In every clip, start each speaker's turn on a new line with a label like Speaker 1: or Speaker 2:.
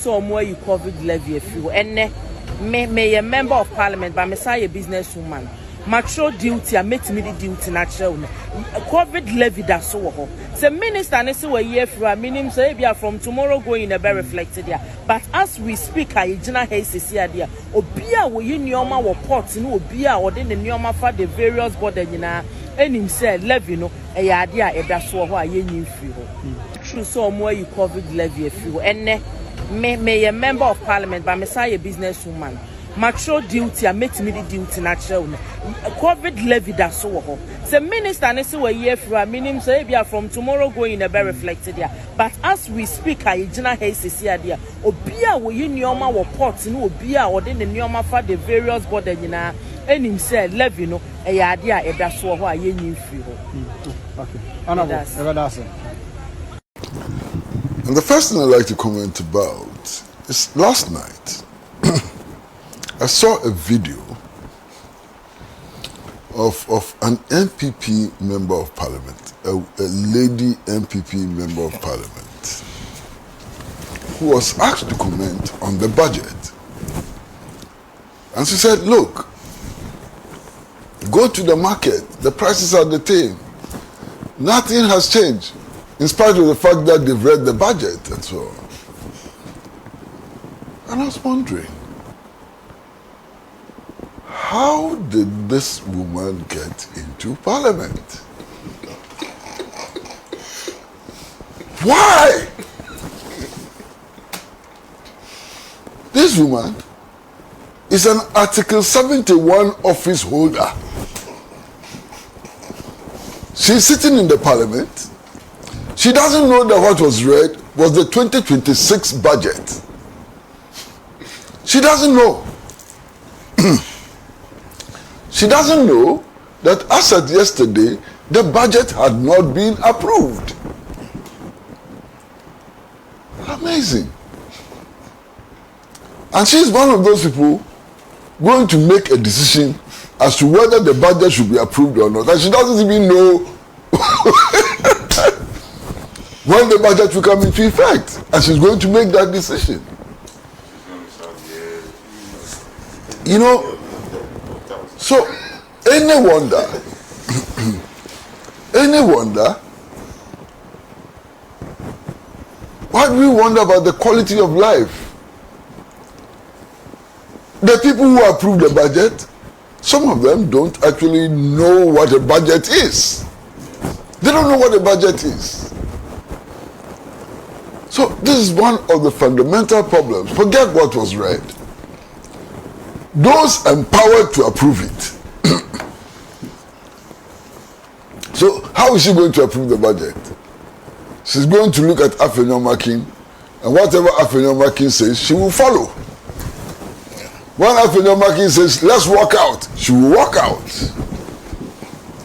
Speaker 1: so more you COVID levy if you and may a member of parliament, but me say a businesswoman. Mature duty and make me the duty natural. COVID levy that so. The minister and say we year for a minimum say be from tomorrow going a very reflected there. But as we speak, I Jina Hayes here there. Obia we in Yoma or ports no Obia or then the Yoma for the various borders and him say levy no a idea a that's what you need for. True so more you COVID levy if you and may a member of parliament, but me say a businesswoman. Mature duty and make me the duty natural. COVID levy that so. The minister and say we year for a minimum say be from tomorrow going a very reflected there. But as we speak, I Jina Hayes here there. Obia we in Yoma or ports no Obia or then the Yoma for the various borders and him say levy no a idea a that's what you need for.
Speaker 2: Okay. And
Speaker 3: the first thing I'd like to comment about is last night. I saw a video of an NPP member of parliament, a lady NPP member of parliament, who was asked to comment on the budget. And she said, look, go to the market, the prices are the same. Nothing has changed, in spite of the fact that they've read the budget and so on. And I was wondering, how did this woman get into parliament? Why? This woman is an Article 71 office holder. She's sitting in the parliament. She doesn't know that what was read was the 2026 budget. She doesn't know. She doesn't know that as at yesterday, the budget had not been approved. Amazing. And she's one of those people going to make a decision as to whether the budget should be approved or not. And she doesn't even know when the budget will come into effect. And she's going to make that decision. You know, so any wonder, why do we wonder about the quality of life? The people who approve the budget, some of them don't actually know what a budget is. They don't know what a budget is. So this is one of the fundamental problems. Forget what was read. Those empowered to approve it. So how is she going to approve the budget? She's going to look at Afenyo marking, and whatever Afenyo marking says, she will follow. When Afenyo marking says, let's walk out, she will walk out.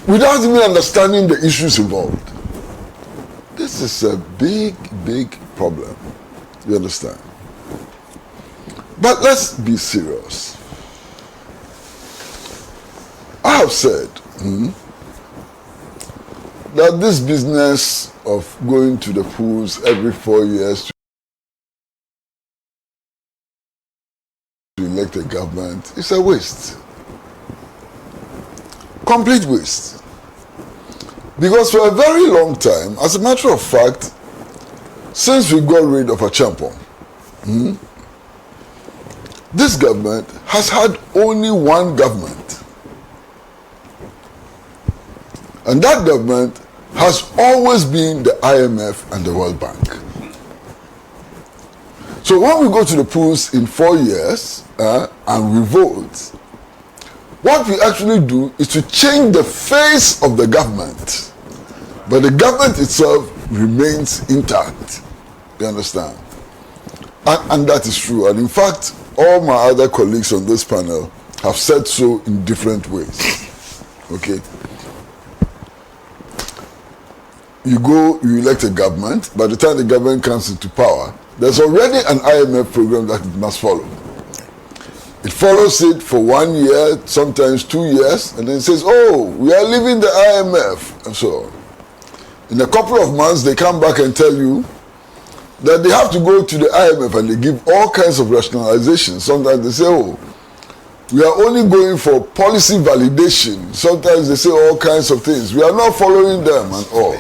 Speaker 3: Without even understanding the issues involved. This is a big, big problem. You understand? But let's be serious. I have said that this business of going to the polls every 4 years to elect a government is a waste. Complete waste. Because for a very long time, as a matter of fact, since we got rid of Agyapong, this government has had only one government. And that government has always been the IMF and the World Bank. So when we go to the polls in 4 years and we vote, what we actually do is to change the face of the government. But the government itself remains intact. You understand? And that is true. And in fact, all my other colleagues on this panel have said so in different ways. Okay? You elect a government. By the time the government comes into power, there's already an IMF program that it must follow. It follows it for 1 year, sometimes 2 years, and then it says, oh, we are leaving the IMF, and so on. In a couple of months, they come back and tell you that they have to go to the IMF and they give all kinds of rationalizations. Sometimes they say, oh, we are only going for policy validation. Sometimes they say all kinds of things. We are not following them and all.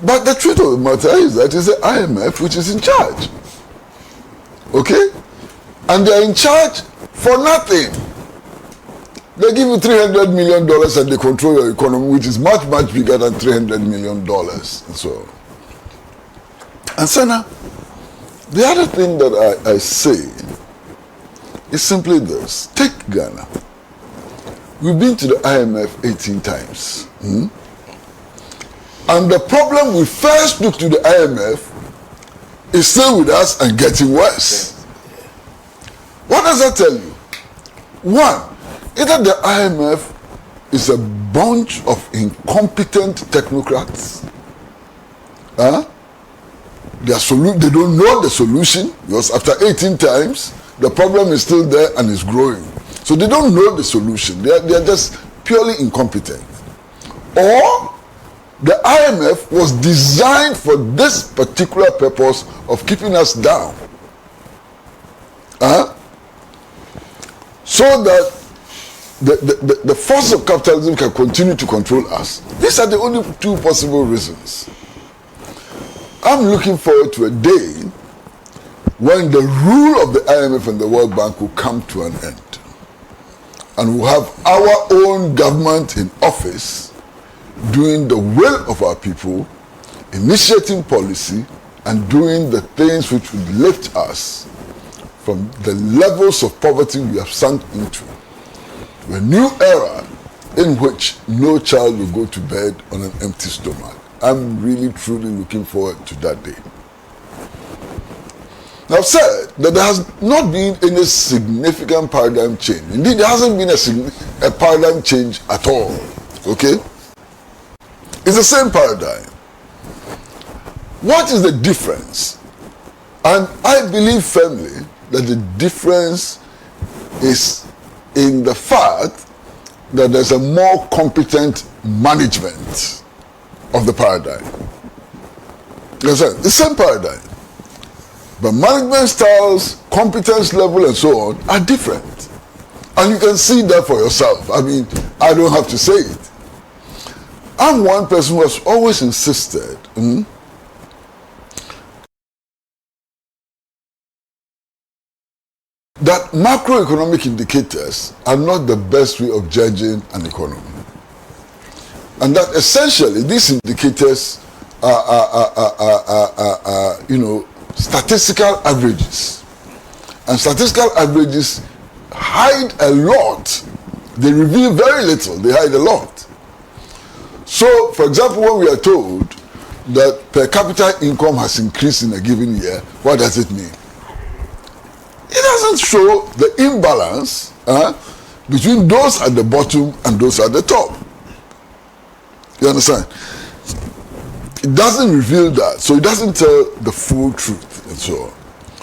Speaker 3: But the truth of the matter is that it's the IMF which is in charge. Okay? And they are in charge for nothing. They give you $300 million and they control your economy, which is much, much bigger than $300 million. And so, and so now, the other thing that I say is simply this. Take Ghana. We've been to the IMF 18 times. And the problem we first took to the IMF is still with us and getting worse. What does that tell you? One, either the IMF is a bunch of incompetent technocrats. They don't know the solution, because after 18 times, the problem is still there and is growing. So they don't know the solution. They are just purely incompetent. Or the IMF was designed for this particular purpose of keeping us down. So that the force of capitalism can continue to control us. These are the only two possible reasons. I'm looking forward to a day when the rule of the IMF and the World Bank will come to an end. And we'll have our own government in office doing the will of our people, initiating policy, and doing the things which would lift us from the levels of poverty we have sunk into to a new era in which no child will go to bed on an empty stomach. I'm really, truly looking forward to that day. Now, I've said that there has not been any significant paradigm change. Indeed, there hasn't been a paradigm change at all. Okay? It's the same paradigm. What is the difference? And I believe firmly that the difference is in the fact that there's a more competent management of the paradigm. You understand? The same paradigm. But management styles, competence level, and so on are different. And you can see that for yourself. I mean, I don't have to say it. I'm one person who has always insisted that macroeconomic indicators are not the best way of judging an economy. And that essentially these indicators are statistical averages. And statistical averages hide a lot. They reveal very little. They hide a lot. So, for example, when we are told that per capita income has increased in a given year, what does it mean? It doesn't show the imbalance between those at the bottom and those at the top. You understand? It doesn't reveal that, so it doesn't tell the full truth and so on.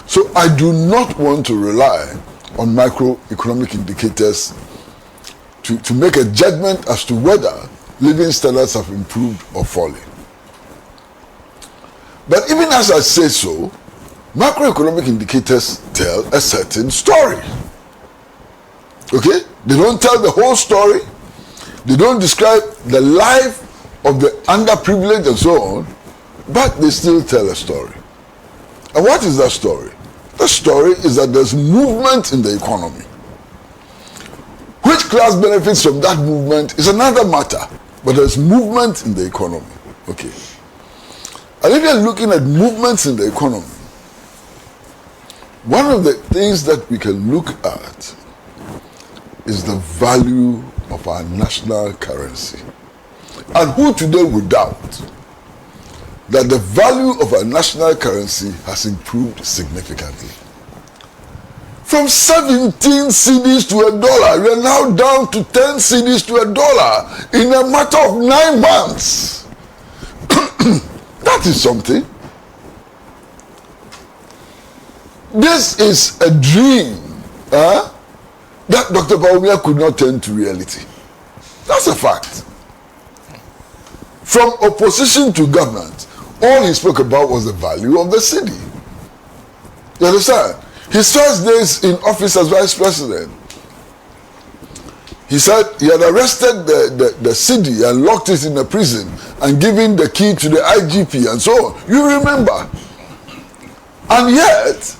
Speaker 3: So I do not want to rely on macroeconomic indicators to make a judgment as to whether living standards have improved or fallen. But even as I say so, macroeconomic indicators tell a certain story. Okay? They don't tell the whole story. They don't describe the life of the underprivileged and so on, but they still tell a story. And what is that story? The story is that there's movement in the economy. Which class benefits from that movement is another matter, but there's movement in the economy. Okay. And if you're looking at movements in the economy, one of the things that we can look at is the value of our national currency. And who today would doubt that the value of our national currency has improved significantly? From 17 cedis to $1, we are now down to 10 cedis to $1 in a matter of 9 months. That is something. This is a dream that Dr. Bawumia could not turn to reality. That's a fact. From opposition to government, all he spoke about was the value of the city. You understand? His first days in office as vice president, he said he had arrested the city and locked it in a prison and given the key to the IGP and so on. You remember. And yet,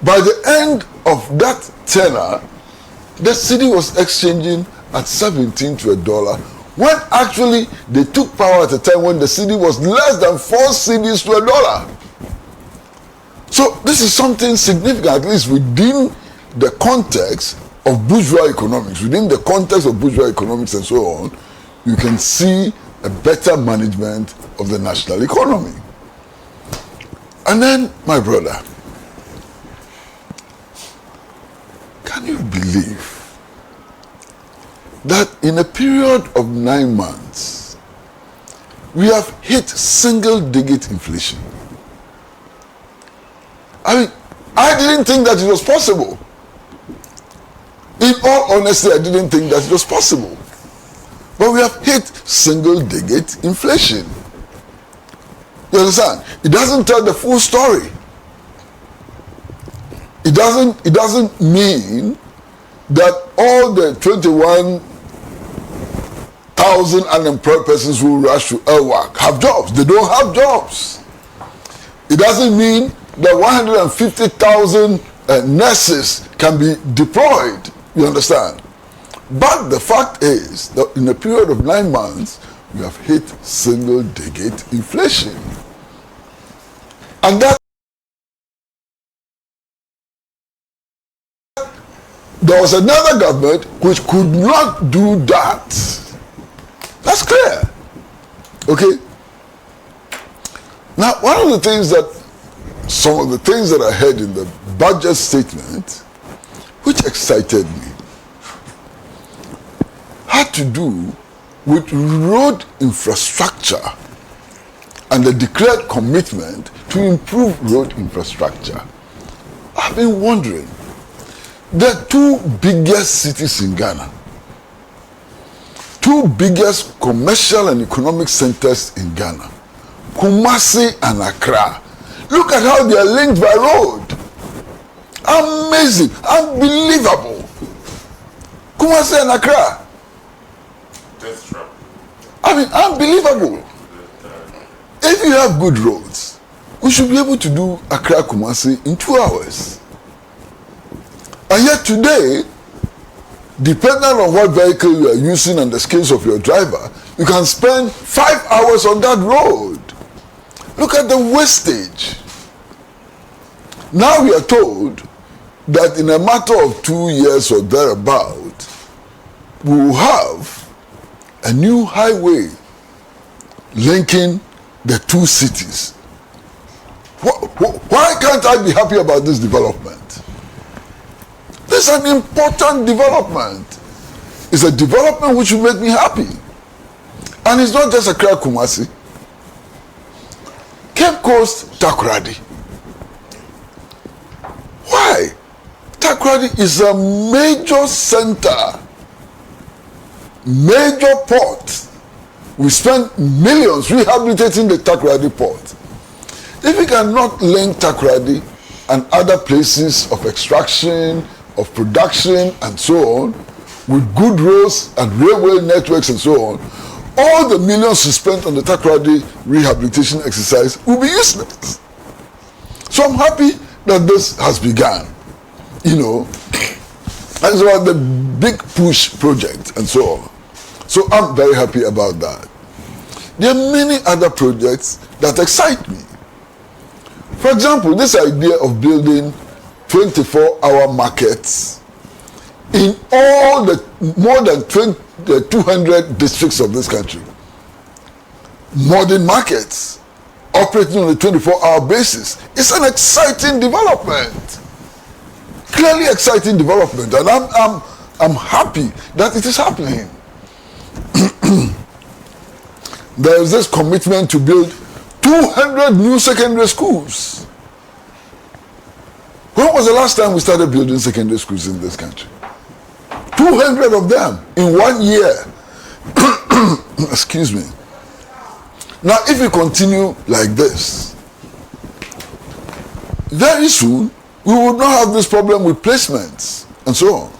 Speaker 3: by the end of that tenure, the city was exchanging at 17 to $1, when actually they took power at a time when the city was less than 4 cedis to $1. So this is something significant, at least within the context of bourgeois economics. Within the context of bourgeois economics and so on, you can see a better management of the national economy. And then, my brother, can you believe that in a period of 9 months, we have hit single-digit inflation? I mean, I didn't think that it was possible. In all honesty, I didn't think that it was possible. But we have hit single-digit inflation. You understand? It doesn't tell the full story. It doesn't mean that all the 21,000 unemployed persons who rush to work have jobs. They don't have jobs. It doesn't mean that 150,000 nurses can be deployed. You understand? But the fact is that in a period of 9 months, we have hit single-digit inflation. And that there was another government which could not do that. That's clear. Okay? Now, some of the things that I heard in the budget statement, which excited me, had to do with road infrastructure and the declared commitment to improve road infrastructure. I've been wondering, the 2 biggest cities in Ghana, 2 biggest commercial and economic centers in Ghana, Kumasi and Accra, look at how they are linked by road. Amazing, unbelievable. Kumasi and Accra.
Speaker 2: That's true.
Speaker 3: I mean, unbelievable. If you have good roads, we should be able to do Accra Kumasi in 2 hours. And yet today, depending on what vehicle you are using and the skills of your driver, you can spend 5 hours on that road. Look at the wastage. Now we are told that in a matter of 2 years or thereabout, we will have a new highway linking the 2 cities. Why can't I be happy about this development? This is an important development. It's a development which will make me happy. And it's not just Accra Kumasi. Cape Coast Takoradi. Why? Takoradi is a major center, major port. We spend millions rehabilitating the Takoradi port. If we cannot link Takoradi and other places of extraction, of production, and so on, with good roads and railway networks and so on, all the millions we spent on the Takoradi rehabilitation exercise will be useless. So I'm happy that this has begun. You know, and it's about the big push project and so on. So I'm very happy about that. There are many other projects that excite me. For example, this idea of building 24-hour markets in all the more than 200 districts of this country. Modern markets operating on a 24-hour basis. It's an exciting development. Clearly exciting development, and I'm happy that it is happening. There is this commitment to build 200 new secondary schools. When was the last time we started building secondary schools in this country? 200 of them in 1 year. Excuse me. Now, if we continue like this, very soon we will not have this problem with placements and so on.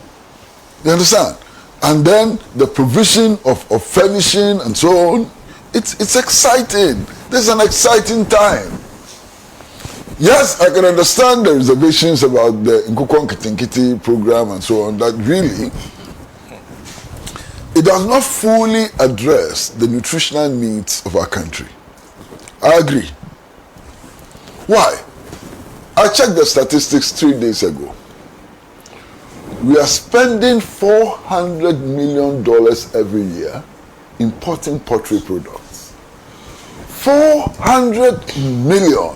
Speaker 3: You understand? And then the provision of furnishing and so on, it's exciting. This is an exciting time. Yes, I can understand the reservations about the Nkukwan Kitinkiti program and so on, that really, it does not fully address the nutritional needs of our country. I agree. Why? I checked the statistics 3 days ago. We are spending $400 million every year importing poultry products. 400 million.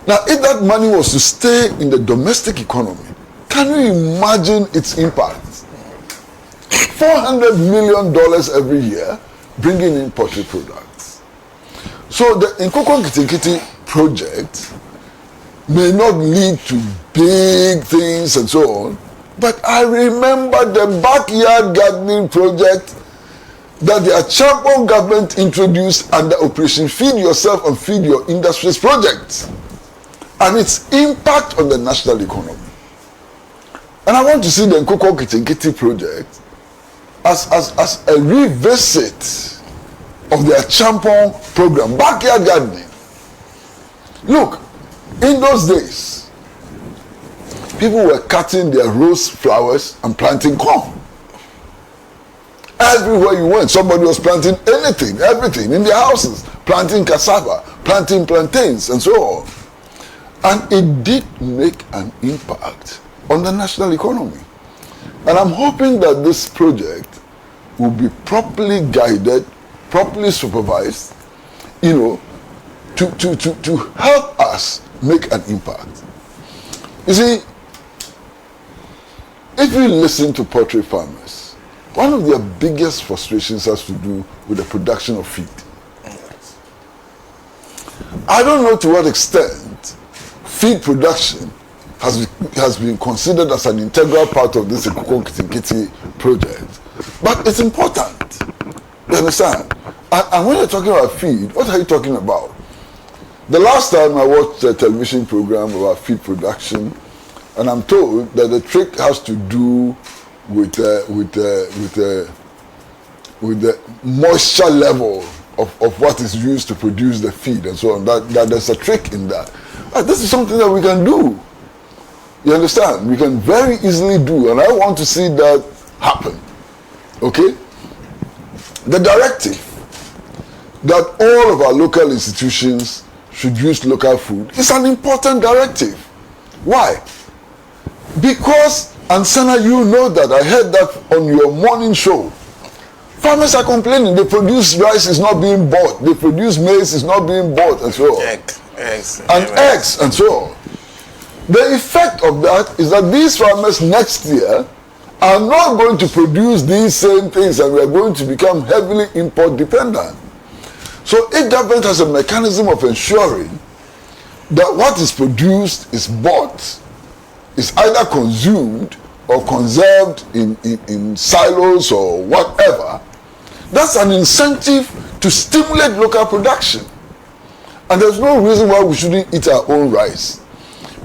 Speaker 3: Now, if that money was to stay in the domestic economy, can you imagine its impact? $400 million every year bringing in poultry products. So the Nkukwan Kitinkiti project may not lead to big things and so on, but I remember the backyard gardening project that the Agyapong government introduced under Operation Feed Yourself and Feed Your Industries project, and its impact on the national economy. And I want to see the Nkukwan Kitinkiti project as a revisit of the Agyapong program, backyard gardening. Look, in those days, people were cutting their rose flowers and planting corn. Everywhere you went, somebody was planting anything, everything in their houses, planting cassava, planting plantains, and so on. And it did make an impact on the national economy. And I'm hoping that this project will be properly guided, properly supervised, to help us make an impact. You see, if you listen to poultry farmers, one of their biggest frustrations has to do with the production of feed. I don't know to what extent feed production has been considered as an integral part of this Nkukwan Kitinkiti project, but it's important. You understand? And when you're talking about feed, what are you talking about? The last time I watched a television program about feed production, and I'm told that the trick has to do with the moisture level of what is used to produce the feed and so on. That there's a trick in that. But this is something that we can do. You understand? We can very easily do, and I want to see that happen. Okay? The directive that all of our local institutions should use local food is an important directive. Why? Because, and Sana, you know that, I heard that on your morning show. Farmers are complaining, they produce rice is not being bought, they produce maize is not being bought, and so on. Eggs, and so on. The effect of that is that these farmers next year are not going to produce these same things, and we are going to become heavily import dependent. So if government has a mechanism of ensuring that what is produced is bought, is either consumed or conserved in silos or whatever, that's an incentive to stimulate local production. And there's no reason why we shouldn't eat our own rice.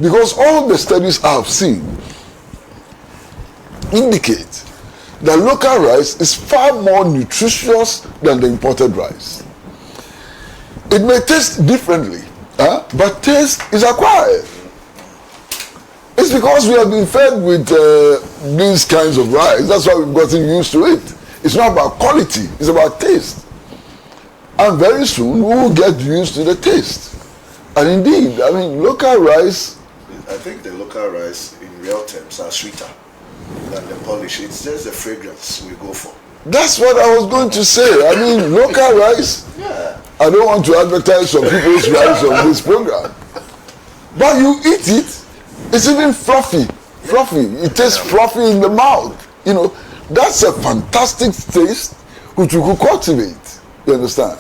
Speaker 3: Because all the studies I have seen indicate that local rice is far more nutritious than the imported rice. It may taste differently, but taste is acquired. It's because we have been fed with these kinds of rice. That's why we've gotten used to it. It's not about quality, it's about taste. And very soon we will get used to the taste. And indeed, I mean, local rice,
Speaker 4: I think the local rice in real terms are sweeter than the Foólish. It's just the fragrance we go for.
Speaker 3: That's what I was going to say. I mean, local rice,
Speaker 4: Yeah.
Speaker 3: I don't want to advertise some people's rice on this program. But you eat it, it's even fluffy. It tastes fluffy in the mouth. You know, that's a fantastic taste which you could cultivate. You understand?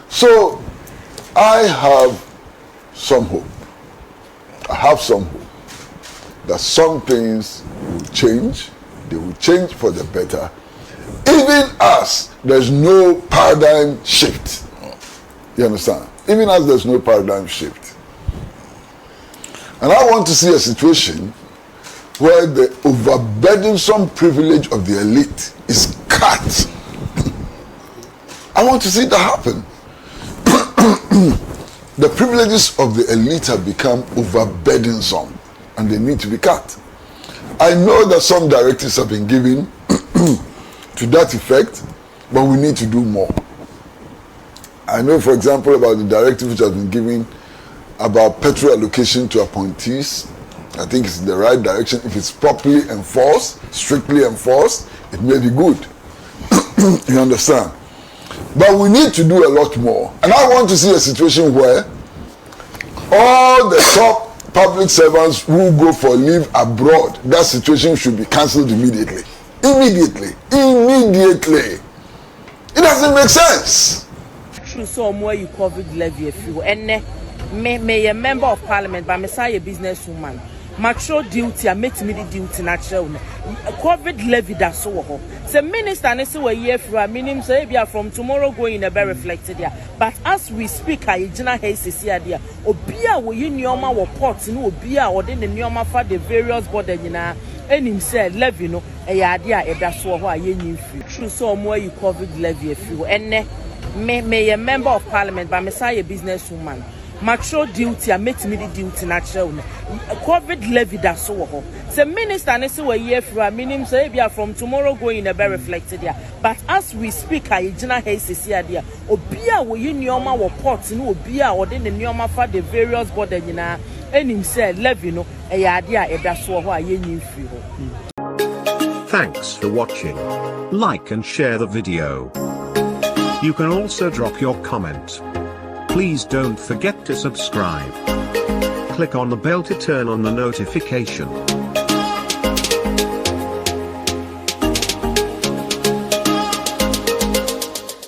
Speaker 3: So, I have some hope. that some things will change. They will change for the better, even as there's no paradigm shift. You understand? Even as there's no paradigm shift. And I want to see a situation where the overburdensome privilege of the elite is cut. I want to see that happen. The privileges of the elite have become overburdensome and they need to be cut. I know that some directives have been given to that effect, but we need to do more. I know, for example, about the directive which has been given about petrol allocation to appointees. I think it's the right direction. If it's properly enforced, strictly enforced, it may be good. You understand? But we need to do a lot more. And I want to see a situation where all the top public servants who go for leave abroad, that situation should be cancelled immediately. Immediately. It doesn't make sense.
Speaker 1: True, so more you COVID levy if you and may a member of parliament, but Messiah businesswoman. Mature duty, I make me the duty natural. COVID levy that's so. The minister and say a year for a minimum say from tomorrow going in a very reflected there. But as we speak, I general haste here there. Obia we in Yoma or ports no Obia or then the Yoma for the various body and himself levy no a idea that's what I free. True, so more you COVID levy if you and may a member of parliament, but Messiah businesswoman. Mature duty, I make me the duty natural. COVID levy that's so. The minister and say a year for a minimum say from tomorrow going in a very reflected there. But as we speak, I general haste here there. Obia we in Yoma or ports no Obia or then the Yoma for the various body and himself levy no a idea that's what I free.
Speaker 5: Thanks for watching. Like and share the video. You can also drop your comment. Please don't forget to subscribe. Click on the bell to turn on the notification.